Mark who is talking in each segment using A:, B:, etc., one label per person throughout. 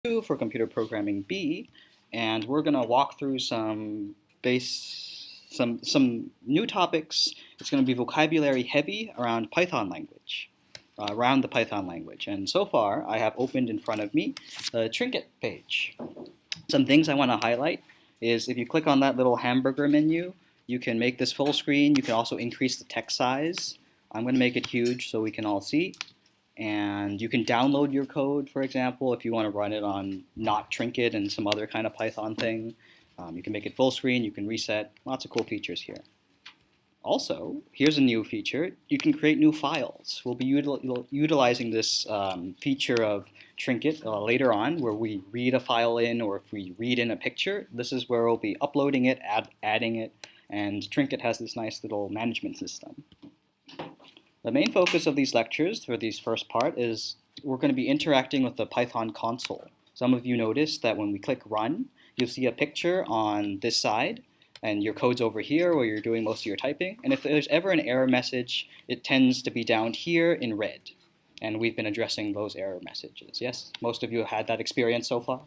A: for Computer Programming B, and we're going to walk through some new topics. It's going to be vocabulary heavy around Python language, around the Python language. And so far, I have opened in front of me the trinket page. Some things I want to highlight is if you click on that little hamburger menu, you can make this full screen. You can also increase the text size. I'm going to make it huge so we can all see. And you can download your code, for example, if you want to run it on not Trinket and some other kind of Python thing. You can make it full screen, you can reset, lots of cool features here. Also, here's a new feature, you can create new files. We'll be utilizing this feature of Trinket later on, where we read a file in, or if we read in a picture, this is where we'll be uploading it, adding it, and Trinket has this nice little management system. The main focus of these lectures for this first part is we're going to be interacting with the Python console. Some of you noticed that when we click Run, you'll see a picture on this side, and your code's over here where you're doing most of your typing. And if there's ever an error message, it tends to be down here in red. And we've been addressing those error messages. Yes? Most of you have had that experience so far?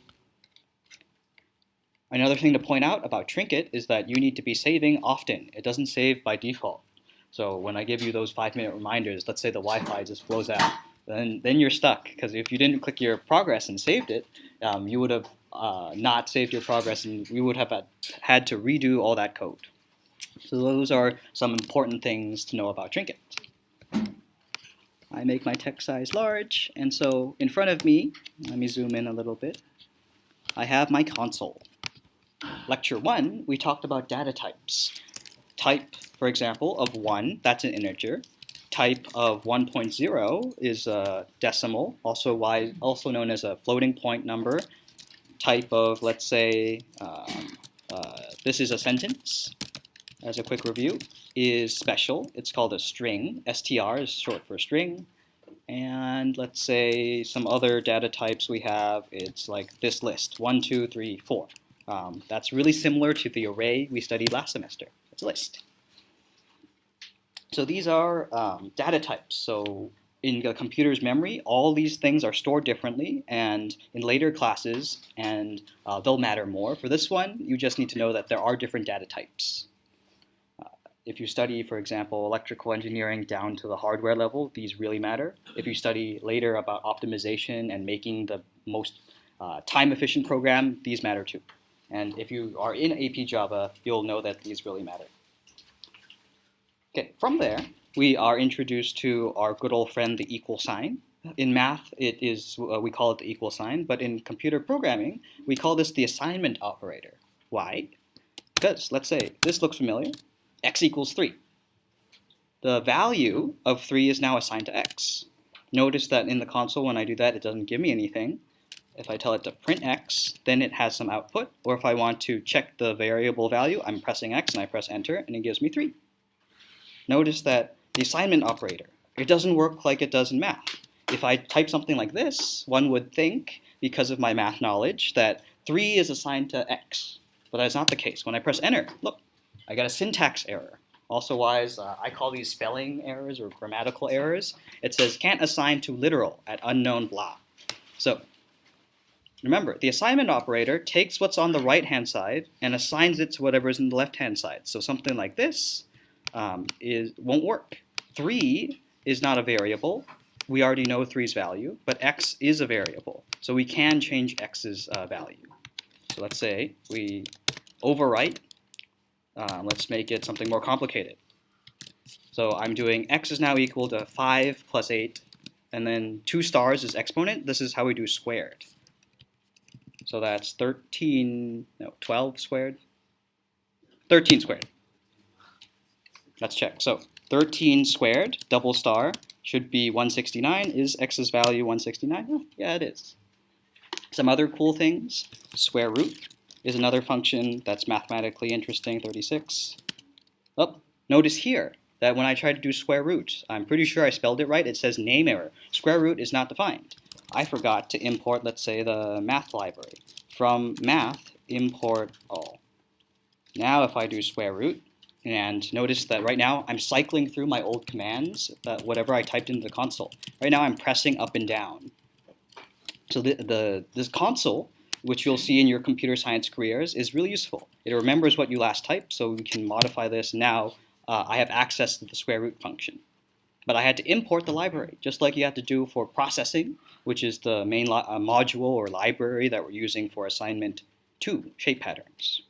A: Another thing to point out about Trinket is that you need to be saving often. It doesn't save by default. So when I give you those 5-minute reminders, let's say the Wi-Fi just flows out, then you're stuck. Because if you didn't click your progress and saved it, you would have not saved your progress, and we would have had to redo all that code. So those are some important things to know about Trinket. I make my text size large, and so in front of me, let me zoom in a little bit, I have my console. Lecture 1, we talked about data types. Type, for example, of 1, that's an integer. Type of 1.0 is a decimal, also known as a floating point number. Type of, let's say, this is a sentence, as a quick review, is special. It's called a string. str is short for string. And let's say some other data types we have, it's like this list, 1, 2, 3, 4. That's really similar to the array we studied last semester. It's a list. So these are data types. So in the computer's memory, all these things are stored differently, and in later classes, and they'll matter more. For this one, you just need to know that there are different data types. If you study, for example, electrical engineering down to the hardware level, these really matter. If you study later about optimization and making the most time-efficient program, these matter too. And if you are in AP Java, you'll know that these really matter. Okay, from there, we are introduced to our good old friend, the equal sign. In math, it is we call it the equal sign, but in computer programming, we call this the assignment operator. Why? Because, let's say, this looks familiar. X equals 3. The value of 3 is now assigned to x. Notice that in the console, when I do that, it doesn't give me anything. If I tell it to print x, then it has some output. Or if I want to check the variable value, I'm pressing x and I press enter, and it gives me 3. Notice that the assignment operator, it doesn't work like it does in math. If I type something like this, one would think, because of my math knowledge, that 3 is assigned to x. But that's not the case. When I press enter, look, I got a syntax error. Also wise, I call these spelling errors or grammatical errors. It says can't assign to literal at unknown blah. So remember, the assignment operator takes what's on the right-hand side and assigns it to whatever is in the left-hand side. So something like this won't work. 3 is not a variable. We already know 3's value, but x is a variable. So we can change x's value. So let's say we overwrite. Let's make it something more complicated. So I'm doing x is now equal to 5 plus 8, and then 2 stars is exponent. This is how we do squared. So that's 12 squared? 13 squared. Let's check. So 13 squared, double star, should be 169. Is x's value 169? Oh, yeah, it is. Some other cool things. Square root is another function that's mathematically interesting, 36. Oh, notice here that when I try to do square root, I'm pretty sure I spelled it right. It says name error. Square root is not defined. I forgot to import, let's say, the math library. From math, import all. Now if I do square root, and notice that right now I'm cycling through my old commands, whatever I typed into the console. Right now I'm pressing up and down. So this console, which you'll see in your computer science careers, is really useful. It remembers what you last typed, so we can modify this. Now I have access to the square root function. But I had to import the library, just like you have to do for processing, which is the main module or library that we're using for assignment 2, shape patterns.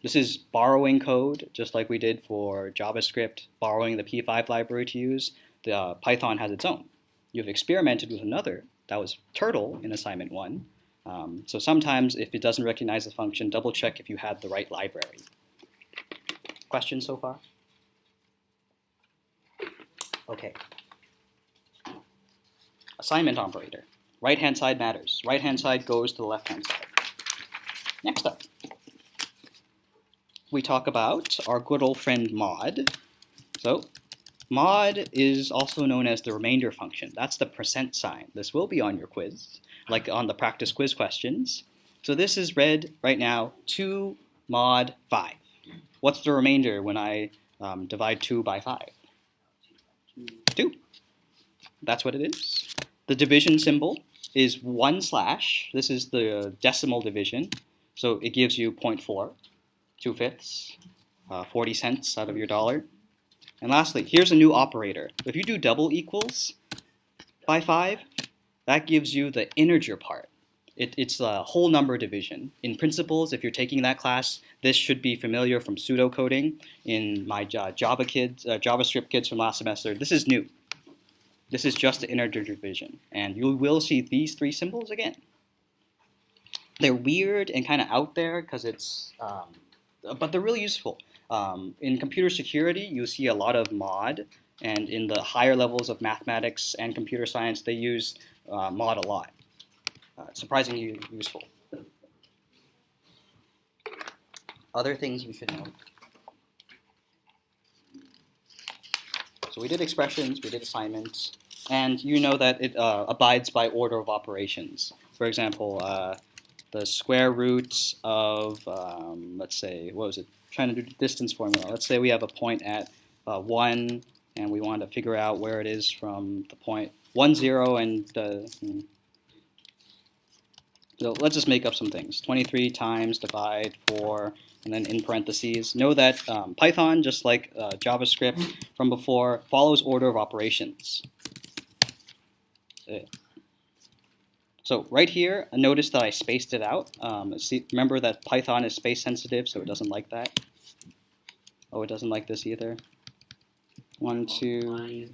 A: This is borrowing code, just like we did for JavaScript, borrowing the P5 library to use. Python has its own. You've experimented with another, that was Turtle in assignment 1. So sometimes if it doesn't recognize the function, double check if you had the right library. Questions so far? Okay. Assignment operator. Right-hand side matters. Right-hand side goes to the left-hand side. Next up, we talk about our good old friend mod. So mod is also known as the remainder function. That's the percent sign. This will be on your quiz, like on the practice quiz questions. So this is read right now 2 mod 5. What's the remainder when I divide 2 by 5? 2. That's what it is. The division symbol is 1/. This is the decimal division. So it gives you 0.4, 2/5, 40 cents out of your dollar. And lastly, here's a new operator. If you do double equals by 5, that gives you the integer part. It's a whole number division. In principles, if you're taking that class, this should be familiar from pseudocoding. In my JavaScript kids from last semester, this is new. This is just the integer division. And you will see these 3 symbols again. They're weird and kind of out there because it's, but they're really useful. In computer security, you see a lot of mod, and in the higher levels of mathematics and computer science, they use mod a lot. Surprisingly useful. Other things you should know. So we did expressions, we did assignments, and you know that it abides by order of operations. For example, the square root of, let's say, what was it? Trying to do the distance formula. Let's say we have a point at 1, and we want to figure out where it is from the point 1, 0, and so let's just make up some things. 23 times divide 4, and then in parentheses. Know that Python, just like JavaScript from before, follows order of operations. So right here, notice that I spaced it out. Remember that Python is space sensitive, so it doesn't like that. Oh, it doesn't like this either. 1, 2.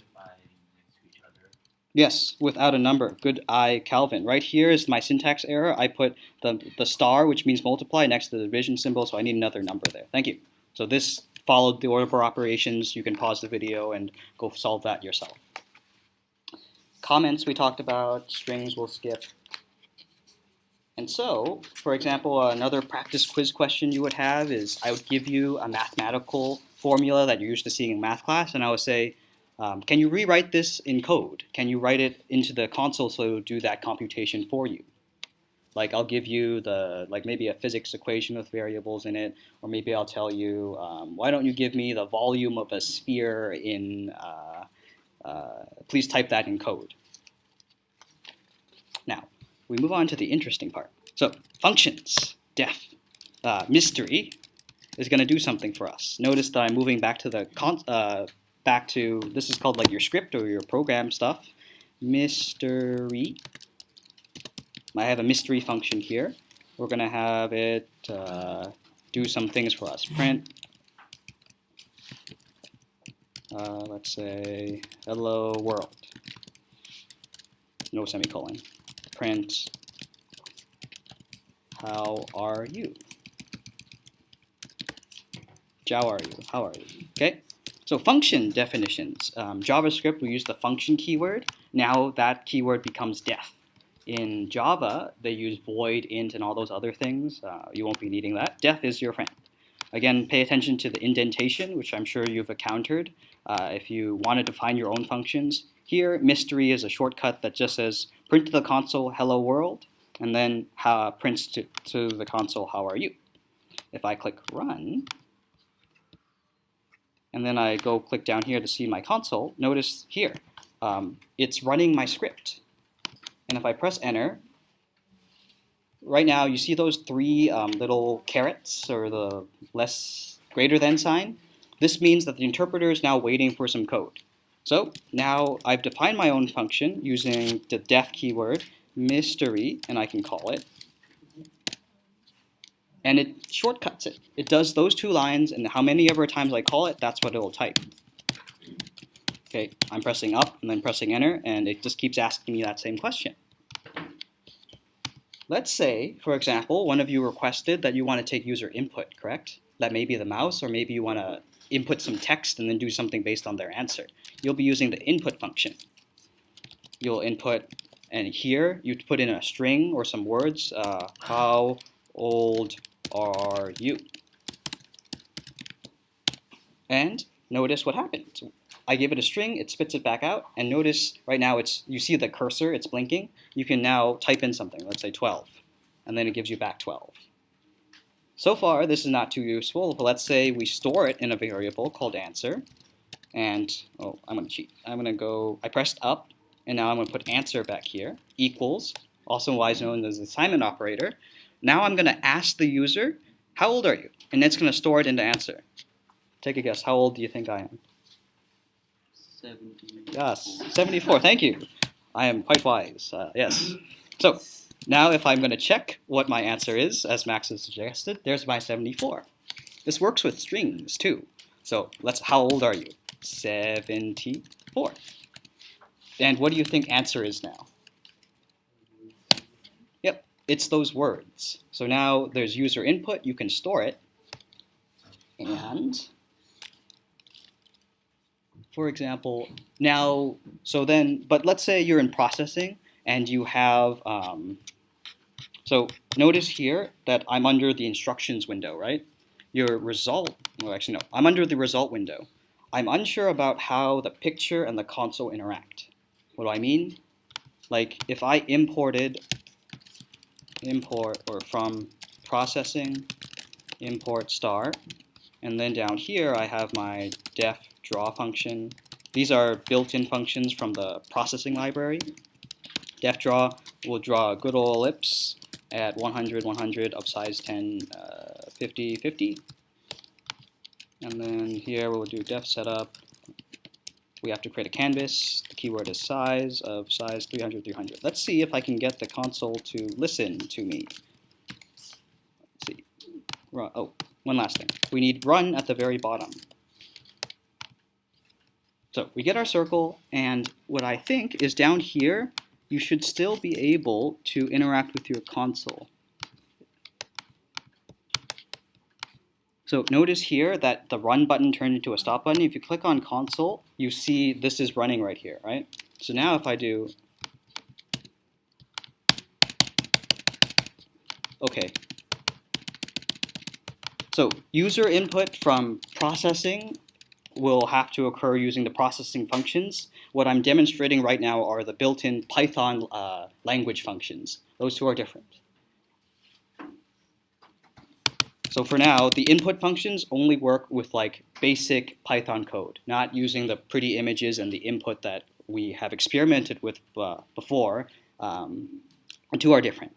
A: Yes, without a number. Good eye, Calvin. Right here is my syntax error. I put the star, which means multiply, next to the division symbol, so I need another number there. Thank you. So this followed the order of operations. You can pause the video and go solve that yourself. Comments we talked about, strings we'll skip. And so, for example, another practice quiz question you would have is I would give you a mathematical formula that you're used to seeing in math class, and I would say, can you rewrite this in code? Can you write it into the console so it will do that computation for you? Like I'll give you maybe a physics equation with variables in it, or maybe I'll tell you, why don't you give me the volume of a sphere in, please type that in code. Now, we move on to the interesting part. So functions, def, mystery is going to do something for us. Notice that I'm moving back to the this is called like your script or your program stuff. Mystery. I have a mystery function here. We're going to have it do some things for us. Print, let's say, hello world. No semicolon. Print, how are you? How are you? Okay. So function definitions. JavaScript, we use the function keyword. Now that keyword becomes def. In Java, they use void, int, and all those other things. You won't be needing that. Def is your friend. Again, pay attention to the indentation, which I'm sure you've encountered if you want to define your own functions. Here, mystery is a shortcut that just says print to the console, hello world, and then prints to the console, how are you? If I click run, and then I go click down here to see my console, notice here, it's running my script. And if I press enter, right now you see those three little carets or the less greater than sign. This means that the interpreter is now waiting for some code. So now I've defined my own function using the def keyword mystery, and I can call it. And it shortcuts it. It does those two lines, and how many ever times I call it, that's what it will type. Okay, I'm pressing up and then pressing enter, and it just keeps asking me that same question. Let's say, for example, one of you requested that you want to take user input, correct? That may be the mouse, or maybe you want to input some text and then do something based on their answer. You'll be using the input function. You'll input, and here you put in a string or some words. How old are you? And notice what happens. I give it a string, it spits it back out, and notice right now you see the cursor, it's blinking. You can now type in something, let's say 12, and then it gives you back 12. So far, this is not too useful, but let's say we store it in a variable called answer, and, oh, I'm going to cheat. I pressed up, and now I'm going to put answer back here, equals, also otherwise known as the assignment operator. Now I'm going to ask the user, how old are you? And it's going to store it into answer. Take a guess, how old do you think I am?
B: 70.
A: Yes, 74, thank you. I am quite wise, yes. So now if I'm going to check what my answer is, as Max has suggested, there's my 74. This works with strings too. So how old are you? 74. And what do you think answer is now? Yep, it's those words. So now there's user input, you can store it, and for example, now, but let's say you're in processing and you have, so notice here that I'm under the instructions window, right? Your result, well actually no, I'm under the result window. I'm unsure about how the picture and the console interact. What do I mean? Like if I import or from processing, import star, and then down here I have my def draw function. These are built-in functions from the processing library. Def draw will draw a good old ellipse at 100, 100 of size 10, 50, 50. And then here we'll do def setup. We have to create a canvas. The keyword is size of size 300, 300. Let's see if I can get the console to listen to me. Let's see. Oh, one last thing. We need run at the very bottom. So we get our circle, and what I think is down here, you should still be able to interact with your console. So notice here that the run button turned into a stop button. If you click on console, you see this is running right here, right? So now if I do, okay. So user input from processing will have to occur using the processing functions. What I'm demonstrating right now are the built-in Python language functions. Those two are different. So for now, the input functions only work with like basic Python code, not using the pretty images and the input that we have experimented with before. The two are different.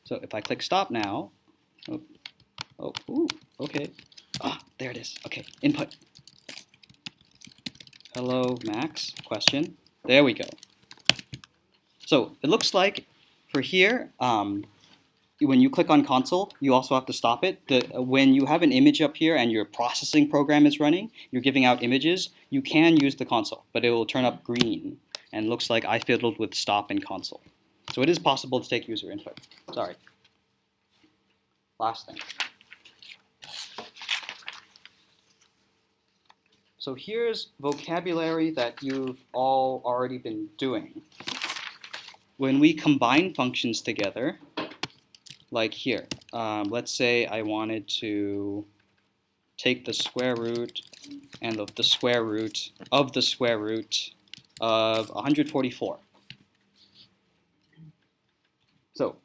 A: So if I click stop now, okay. There it is. Okay, input. Hello, Max, question. There we go. So it looks like for here, when you click on console, you also have to stop it. When you have an image up here and your processing program is running, you're giving out images, you can use the console, but it will turn up green. And looks like I fiddled with stop and console. So it is possible to take user input. Sorry. Last thing. So here's vocabulary that you've all already been doing. When we combine functions together, like here, let's say I wanted to take the square root and the square root of the square root of 144. So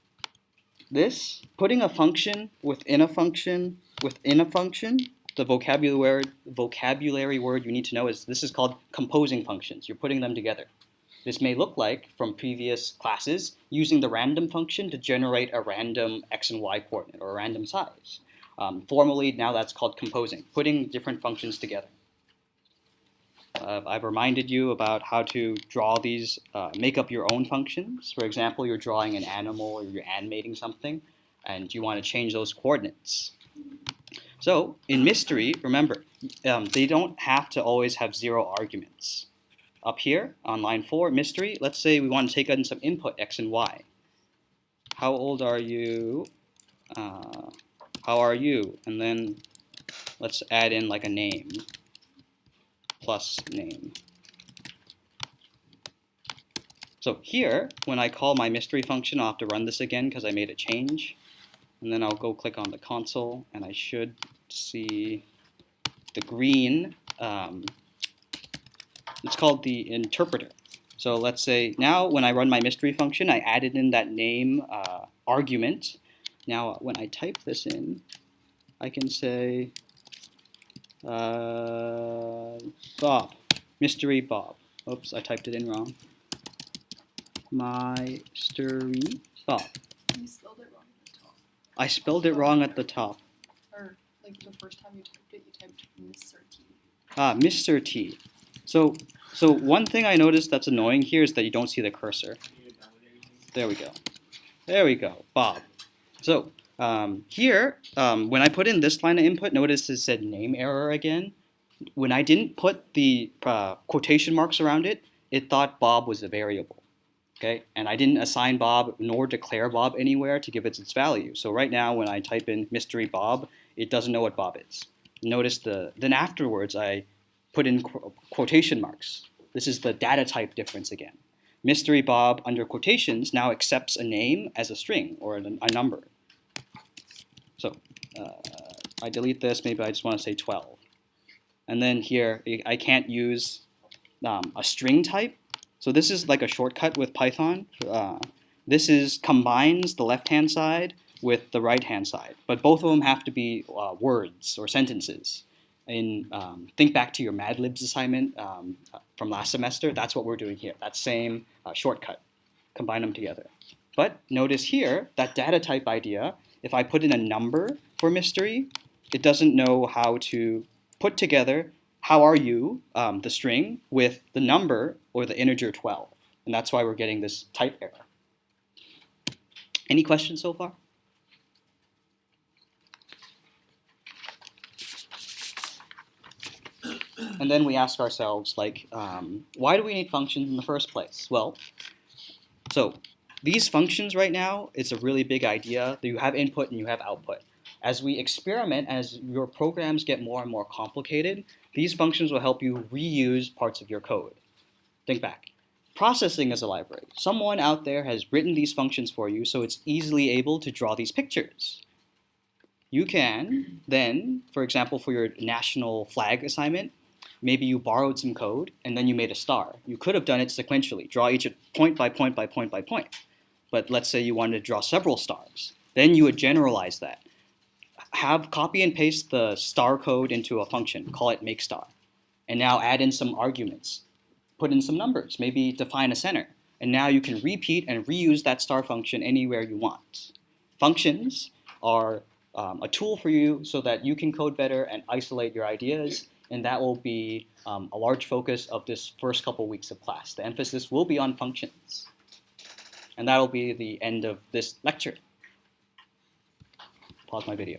A: this, putting a function within a function within a function, the vocabulary word you need to know is this is called composing functions. You're putting them together. This may look like, from previous classes, using the random function to generate a random x and y coordinate or a random size. Formally, now that's called composing, putting different functions together. I've reminded you about how to draw these, make up your own functions. For example, you're drawing an animal or you're animating something, and you want to change those coordinates. So in mystery, remember, they don't have to always have 0 arguments. Up here on line 4, mystery, let's say we want to take in some input, x and y. How old are you? How are you? And then let's add in like a name, plus name. So here, when I call my mystery function, I'll have to run this again because I made a change. And then I'll go click on the console, and I should see the green. It's called the interpreter. So let's say now when I run my mystery function, I added in that name argument. Now when I type this in, I can say Bob, mystery Bob. Oops, I typed it in wrong. Mystery Bob.
B: You spelled it wrong at the top.
A: I spelled it wrong at the top.
B: Or like the first time you typed it, you typed Mr. T.
A: Mr. T. So one thing I noticed that's annoying here is that you don't see the cursor. There we go. There we go, Bob. So here, when I put in this line of input, notice it said name error again. When I didn't put the quotation marks around it, it thought Bob was a variable. Okay, and I didn't assign Bob nor declare Bob anywhere to give it its value. So right now, when I type in mystery Bob, it doesn't know what Bob is. Notice then afterwards, I put in quotation marks. This is the data type difference again. Mystery Bob under quotations now accepts a name as a string or a number. So I delete this. Maybe I just want to say 12. And then here, I can't use a string type. So this is like a shortcut with Python. This combines the left-hand side with the right-hand side. But both of them have to be words or sentences. Think back to your Mad Libs assignment from last semester. That's what we're doing here. That same shortcut. Combine them together. But notice here, that data type idea, if I put in a number for mystery, it doesn't know how to put together how are you, the string, with the number or the integer 12. And that's why we're getting this type error. Any questions so far? And then we ask ourselves, like, why do we need functions in the first place? Well, so these functions right now, it's a really big idea. You have input and you have output. As we experiment, as your programs get more and more complicated, these functions will help you reuse parts of your code. Think back. Processing is a library. Someone out there has written these functions for you, so it's easily able to draw these pictures. You can then, for example, for your national flag assignment, maybe you borrowed some code and then you made a star. You could have done it sequentially, draw each point by point by point by point. But let's say you wanted to draw several stars. Then you would generalize that. Copy and paste the star code into a function, call it makeStar. And now add in some arguments. Put in some numbers, maybe define a center. And now you can repeat and reuse that star function anywhere you want. Functions are a tool for you so that you can code better and isolate your ideas. And that will be a large focus of this first couple weeks of class. The emphasis will be on functions. And that will be the end of this lecture. Pause my video.